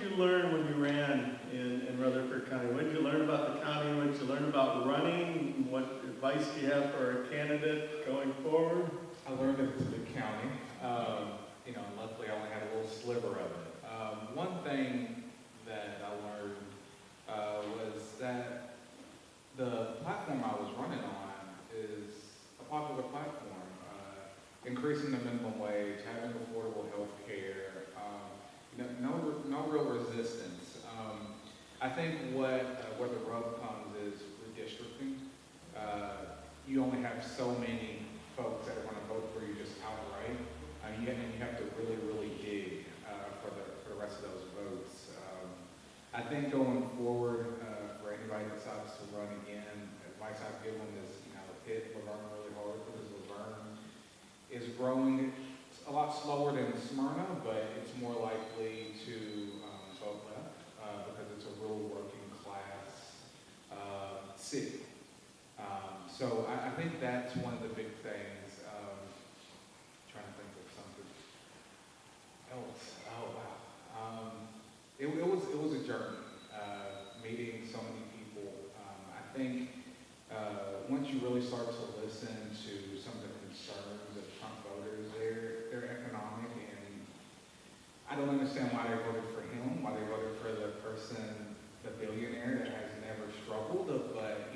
What did you learn when you ran in Rutherford County? What did you learn about the county? What did you learn about running? What advice do you have for a candidate going forward? I learned that it's a big county. And luckily I only had a little sliver of it. One thing that I learned was that the platform I was running on is a popular platform. Increasing the minimum wage, having affordable health care, no real resistance. I think where the rub comes is redistricting. You only have so many folks that are going to vote for you just outright. And you have to really, really dig for the rest of those votes. I think going forward, for anybody that decides to run again, advice I've given is, hit Laverne really hard, because Laverne is growing a lot slower than Smyrna, but it's more likely to vote left because it's a real working class city. So I think that's one of the big things. Trying to think of something else. Oh wow. It was a journey, meeting so many people. I think once you really start to listen to some of the concerns of Trump voters, they're economic, and I don't understand why they voted for him, why they voted for the person, the billionaire that has never struggled. But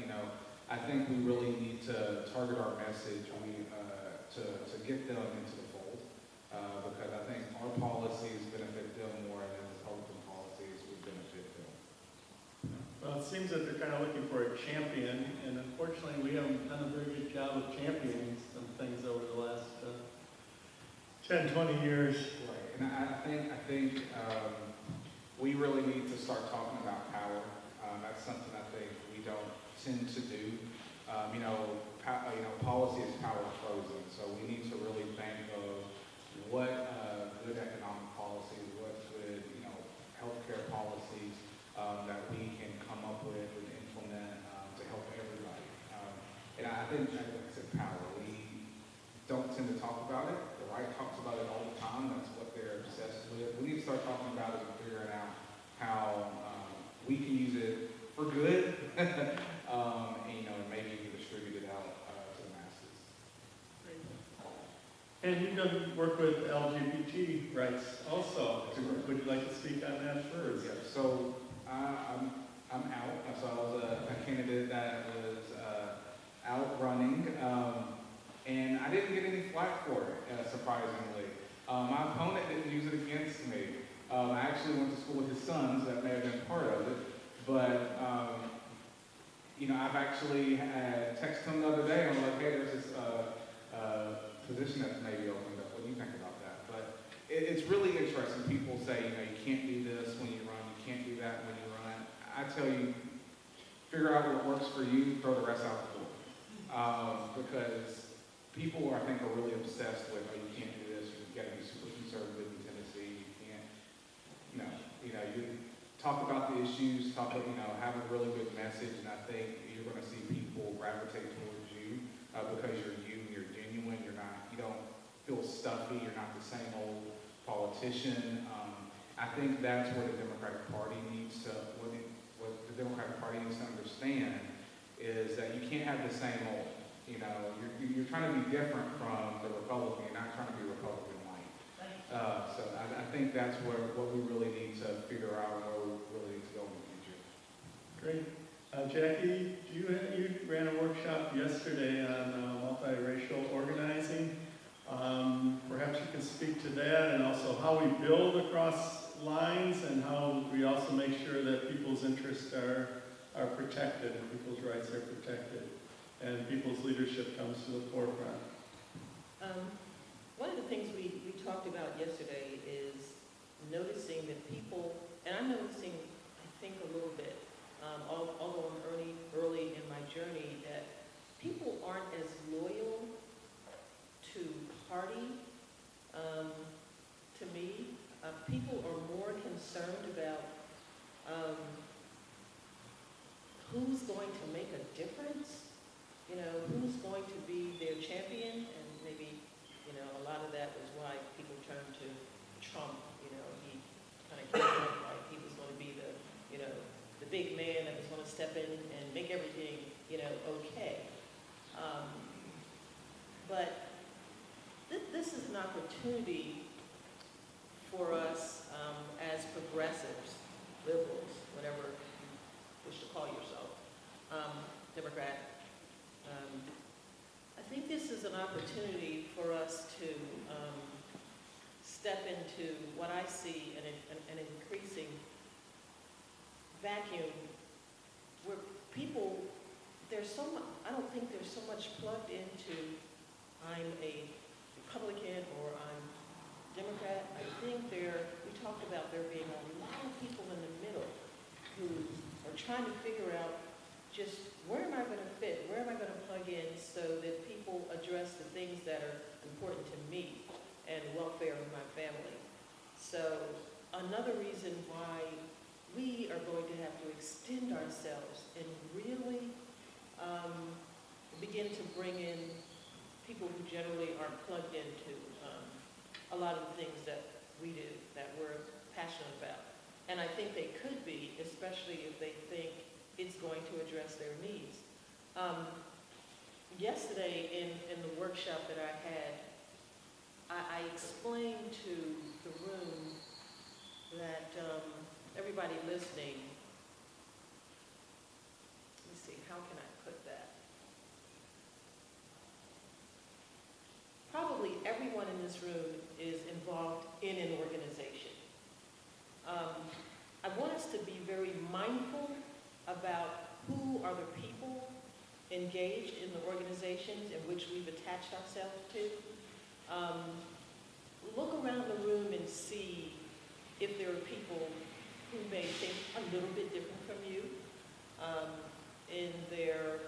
I think we really need to target our message to get them into the fold, because I think our policies benefit them more than Republican policies would benefit them. Well, it seems that they're kind of looking for a champion, and unfortunately we haven't done a very good job of championing some things over the last 10, 20 years. Right, and I think we really need to start talking about power. That's something I think we don't tend to do. Policy is power frozen, so we need to really think of what good economic policies, what good healthcare policies that we can come up with and implement to help everybody. And I think, like I said, power. We don't tend to talk about it. The right talks about it all the time. That's what they're obsessed with. We need to start talking about it and figuring out how we can use it for good, and maybe even distribute it out to the masses. And you've done work with LGBT rights also. Would you like to speak on that first? Yeah. So I'm out. So I was a candidate that was out running, and I didn't get any flack for it, surprisingly. My opponent didn't use it against me. I actually went to school with his sons, so that may have been part of it. But I've actually texted him the other day, and I'm like, hey, there's this position that's maybe opened up. What do you think about that? But it's really interesting. People say, you can't do this when you run, you can't do that when you run. I tell you, figure out what works for you, throw the rest out the door. Because people, I think, are really obsessed with, you can't do this, you've got to be super conservative in Tennessee, you can't, you talk about the issues, have a really good message, and I think you're going to see people gravitate towards you because you're you, you're genuine, you don't feel stuffy, you're not the same old politician. I think that's what the Democratic Party needs to, what the Democratic Party needs to understand is that you can't have the same old. You're trying to be different from the Republican, you're not trying to be Republican-like. So I think that's what we really need to figure out, where we really need to go in the future. Great. Jackie, you ran a workshop yesterday on multiracial organizing. Perhaps you can speak to that, and also how we build across lines, and how we also make sure that people's interests are protected, and people's rights are protected, and people's leadership comes to the forefront. One of the things we talked about yesterday is noticing that people, and I'm noticing, I think, a little bit, although I'm early in my journey, that people aren't as loyal to party. To me, people are more concerned about who's going to make a difference, who's going to be their champion, and maybe, a lot of that was why people turned to Trump. He kind of came up like he big man that was going to step in and make everything, okay. But this is an opportunity for us as progressives, liberals, whatever you wish to call yourself, Democrat. I think this is an opportunity for us to step into what I see an increasing vacuum where people, I don't think there's so much plugged into I'm a Republican or I'm Democrat. I think we talked about there being a lot of people in the middle who are trying to figure out just where am I going to fit, where am I going to plug in so that people address the things that are important to me and the welfare of my family. So another reason why we are going to have to extend ourselves and really begin to bring in people who generally aren't plugged into a lot of the things that we do, that we're passionate about. And I think they could be, especially if they think it's going to address their needs. Yesterday in the workshop that I had, I explained to the room that everybody listening, let me see, how can I put that? Probably everyone in this room is involved in an organization. I want us to be very mindful about who are the people engaged in the organizations in which we've attached ourselves to. Look around the room and see if there are people who may think a little bit different from you in their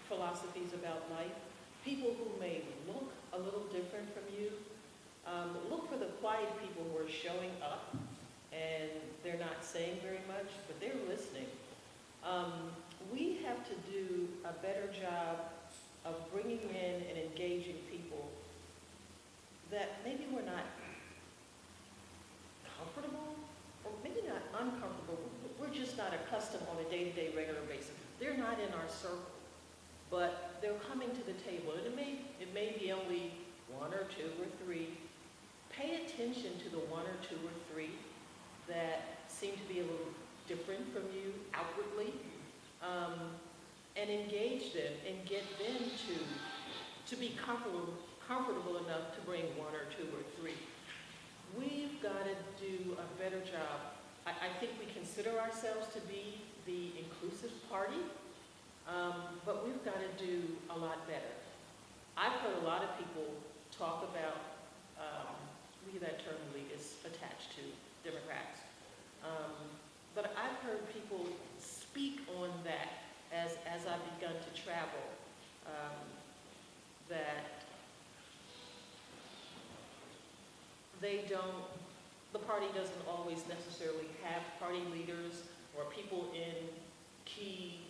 philosophies about life. People who may look a little different from you. Look for the quiet people who are showing up and they're not saying very much, but they're listening. We have to do a better job of bringing in and engaging people that maybe we're not comfortable, or maybe not uncomfortable. We're just not accustomed on a day-to-day regular basis. They're not in our circle, but they're coming to the table. And it may be only one or two or three. Pay attention to the one or two or three that seem to be a little different from you outwardly, and engage them and get them to be comfortable enough to bring one or two or three. We've got to do a better job. I think we consider ourselves to be the inclusive party, but we've got to do a lot better. I've heard a lot of people talk about, that term is attached to Democrats, but I've heard people speak on that as I've begun to travel, that the party doesn't always necessarily have party leaders or people in key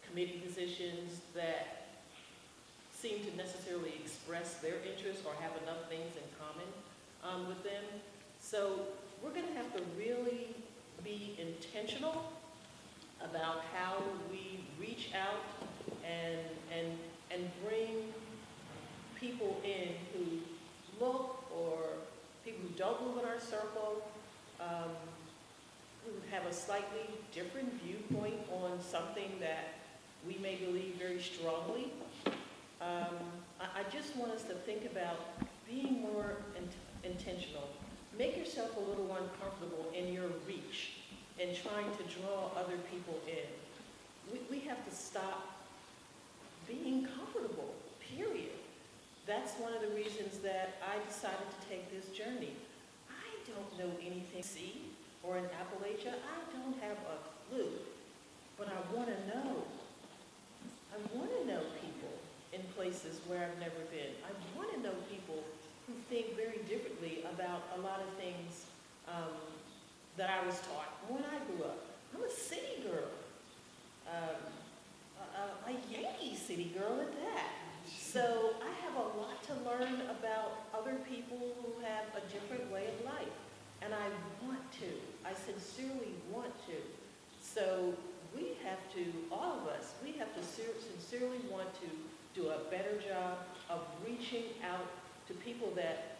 committee positions that seem to necessarily express their interests or have enough things in common with them. So we're going to have to really be intentional about how we reach out and bring people in who look, or people who don't move in our circle, who have a slightly different viewpoint on something that we may believe very strongly. I just want us to think about being more intentional. Make yourself a little uncomfortable in your reach and trying to draw other people in. We have to stop being comfortable, period. That's one of the reasons that I decided to take this journey. I don't know anything or in Appalachia. I don't have a clue, but I want to know. I want to know people in places where I've never been. I want to know people who think very differently about a lot of things that I was taught when I grew up. I'm a city girl, a Yankee city girl at that. So I have a lot to learn about other people who have a different way of life. And I want to. I sincerely want to. So we have to, all of us, we have to sincerely want to do a better job of reaching out to people that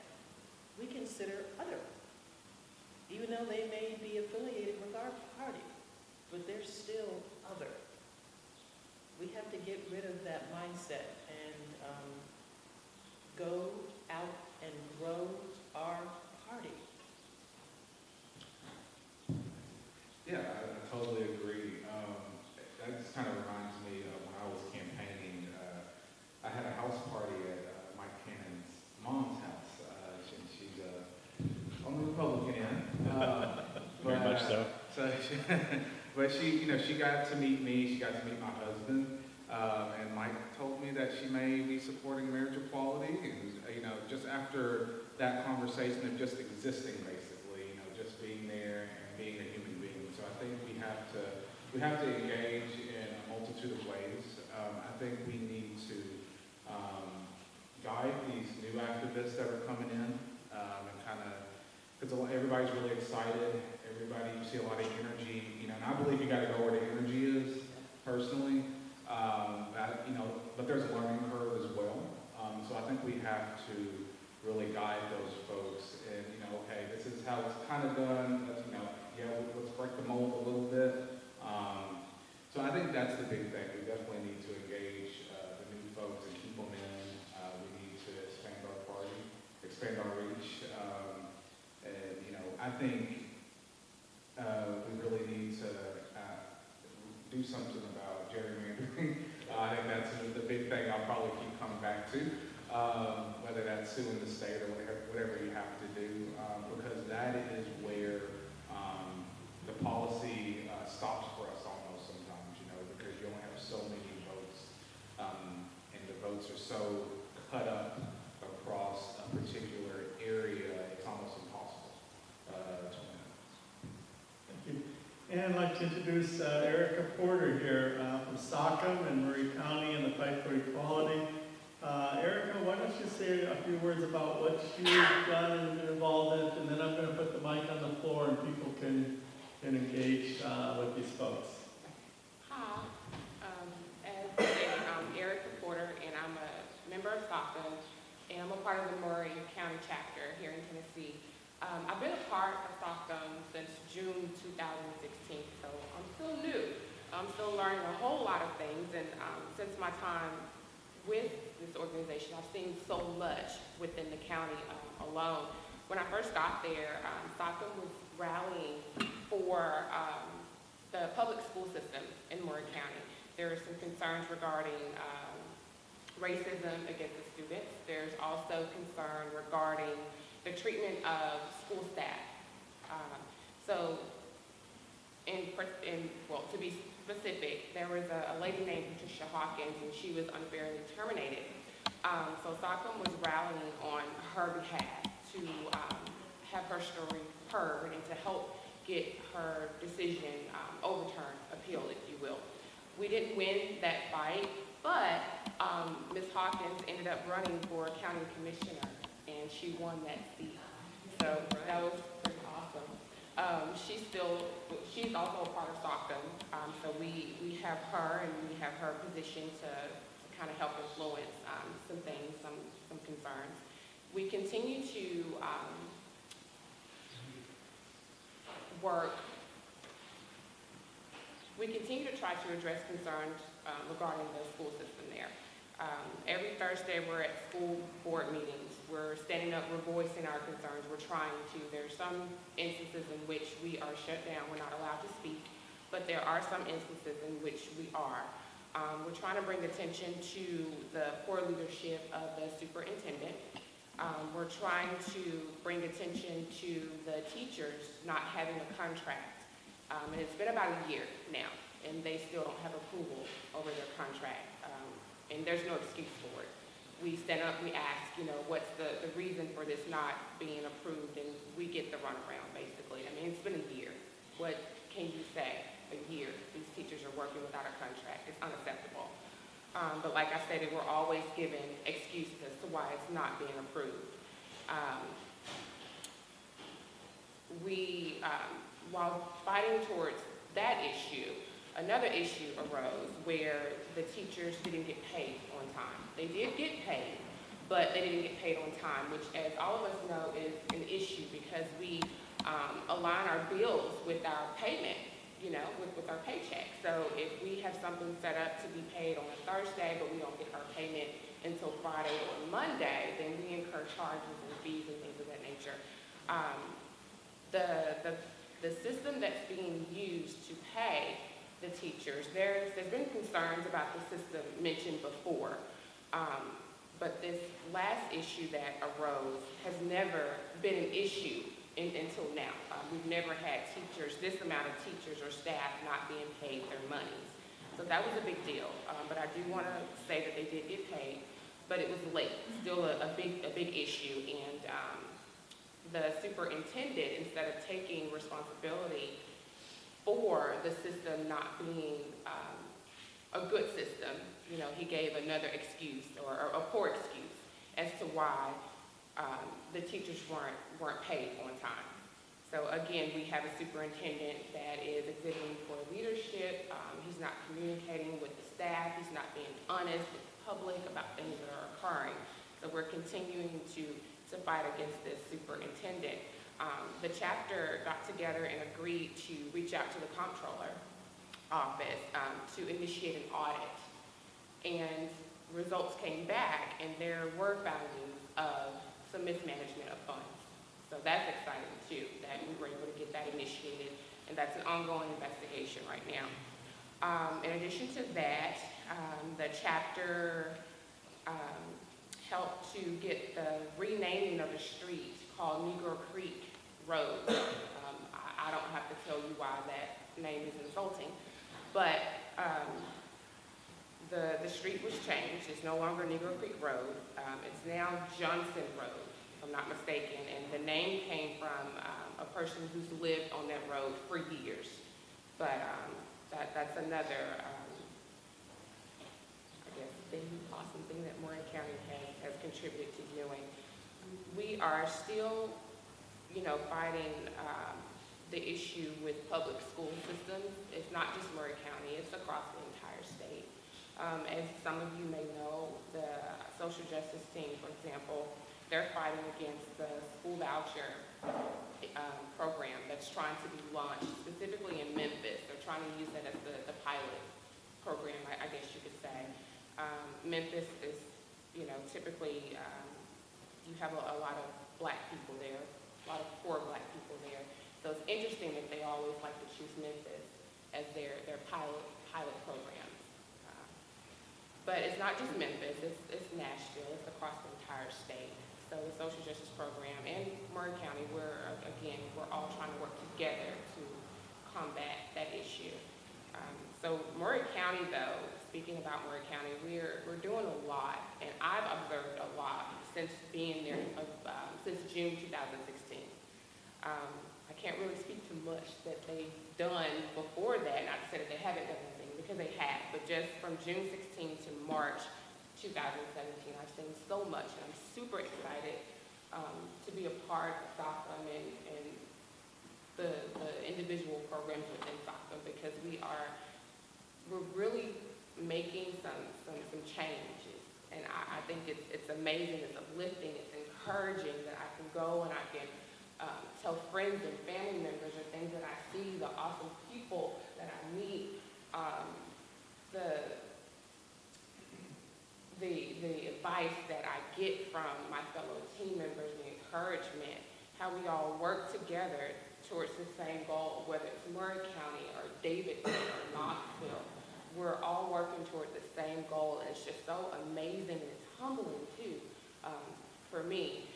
we consider other, even though they may be affiliated with our party, but they're still other. We have to get rid of that mindset and go out and grow our party. Yeah, I totally agree. That just kind of reminds me of when I was campaigning. I had a house party at Mike Cannon's mom's house. She's on the Republican end. Very much so. But she got to meet me. She got to meet my husband. And Mike told me that she may be supporting marriage equality. And, just after that conversation of just existing, basically, just being there and being a human being. So I think we have to engage in a multitude of ways. I think we need to guide these new activists that are coming in and kind of, because everybody's really excited. You see a lot of energy, and I believe you got to go where the energy is, personally. But there's a learning curve as well. So I think we have to really guide those folks and, okay, this is how it's kind of done. Let's break the mold a little bit. So I think that's the big thing. We definitely need to engage the new folks and keep them in. We need to expand our party, expand our reach. I think we really need to do something about gerrymandering. I think that's the big thing I'll probably keep coming back to, whether that's suing the state or whatever you have to do, because that is where the policy stops for us almost sometimes, because you only have so many votes, and the votes are so cut up across a particular area, it's almost impossible to win. Thank you. And I'd like to introduce Erika Porter here from SOCM in Maury County and the Fight for Equality. Erika, why don't you say a few words about what you've done and been involved in, and then I'm going to put the mic on the floor and people can engage with these folks. Hi, as stated, I'm Erika Porter, and I'm a member of SOCM, and I'm a part of the Maury County Chapter here in Tennessee. I've been a part of SOCM since June 2016, so I'm still new. I'm still learning a whole lot of things, and since my time with this organization, I've seen so much within the county alone. When I first got there, SOCM was rallying for the public school system in Maury County. There are some concerns regarding racism against the students. There's also concern regarding the treatment of school staff. To be specific, there was a lady named Patricia Hawkins, and she was unfairly terminated. So SOCM was rallying on her behalf to have her story heard and to help get her decision overturned, appealed, if you will. We didn't win that fight, but Ms. Hawkins ended up running for county commissioner, and she won that seat. So that was pretty awesome. She's also a part of SOCM, so we have her, and we have her position to kind of help influence some things, some concerns. We continue to we continue to try to address concerns regarding the school system there. Every Thursday we're at school board meetings. We're standing up, we're voicing our concerns, we're trying to. There's some instances in which we are shut down, we're not allowed to speak, but there are some instances in which we are. We're trying to bring attention to the poor leadership of the superintendent. We're trying to bring attention to the teachers not having a contract. And it's been about a year now, and they still don't have approval over their contract. And there's no excuse for it. We stand up, we ask, what's the reason for this not being approved, and we get the runaround, basically. I mean, it's been a year. What can you say? A year. These teachers are working without a contract. It's unacceptable. But like I said, we're always given excuses as to why it's not being approved. While fighting towards that issue, another issue arose where the teachers didn't get paid on time. They did get paid, but they didn't get paid on time, which, as all of us know, is an issue because we align our bills with our payment, with our paycheck. So if we have something set up to be paid on a Thursday, but we don't get our payment until Friday or Monday, then we incur charges and fees and things of that nature. The system that's being used to pay the teachers, there's been concerns about the system mentioned before, but this last issue that arose has never been an issue until now. We've never had this amount of teachers or staff not being paid their monies. So that was a big deal, but I do want to say that they did get paid, but it was late, still a big issue, and the superintendent, instead of taking responsibility for the system not being a good system, he gave another excuse or a poor excuse as to why the teachers weren't paid on time. So again, we have a superintendent that is exhibiting poor leadership. He's not communicating with the staff. He's not being honest with the public about things that are occurring. So we're continuing to fight against this superintendent. The chapter got together and agreed to reach out to the comptroller office to initiate an audit. And results came back, and there were findings of some mismanagement of funds. So that's exciting too, that we were able to get that initiated, and that's an ongoing investigation right now. In addition to that, the chapter helped to get the renaming of a street called Negro Creek Road. I don't have to tell you why that name is insulting, but the street was changed. It's no longer Negro Creek Road. It's now Johnson Road, if I'm not mistaken, and the name came from a person who's lived on that road for years. But that's another, awesome thing that Maury County has contributed to doing. We are still, fighting the issue with public school systems. It's not just Maury County, it's across the entire state. As some of you may know, the social justice team, for example, they're fighting against the school voucher program that's trying to be launched specifically in Memphis. They're trying to use that as the pilot program, I guess you could say. Memphis is, typically you have a lot of black people there, a lot of poor black people there. So it's interesting that they always like to choose Memphis as their pilot program. But it's not just Memphis, it's Nashville, it's across the entire state. So the social justice program and Maury County, we're all trying to work together to combat that issue. So Maury County, though, speaking about Maury County, we're doing a lot, and I've observed a lot since being there, since June 2016. I can't really speak to much that they've done before that, not to say that they haven't done anything, because they have, but just from June 16 to March 2017, I've seen so much, and I'm super excited to be a part of SOCM and the individual programs within SOCM, because we're really making some changes, and I think it's amazing, it's uplifting, it's encouraging that I can go and I can tell friends and family members or things that I see, the awesome people that I meet, the advice that I get from my fellow team members, the encouragement, how we all work together towards the same goal, whether it's Maury County or Davidson or Knoxville. We're all working toward the same goal, and it's just so amazing, and it's humbling too for me.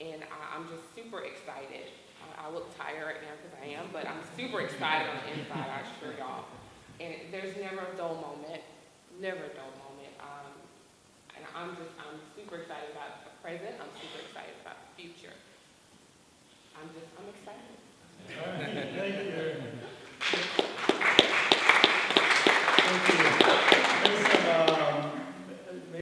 And I'm just super excited. I look tired right now because I am, but I'm super excited on the inside, I assure y'all. And there's never a dull moment, never a dull moment. And I'm super excited about the present. I'm super excited about the future. I'm excited. All right, thank you. Thank you.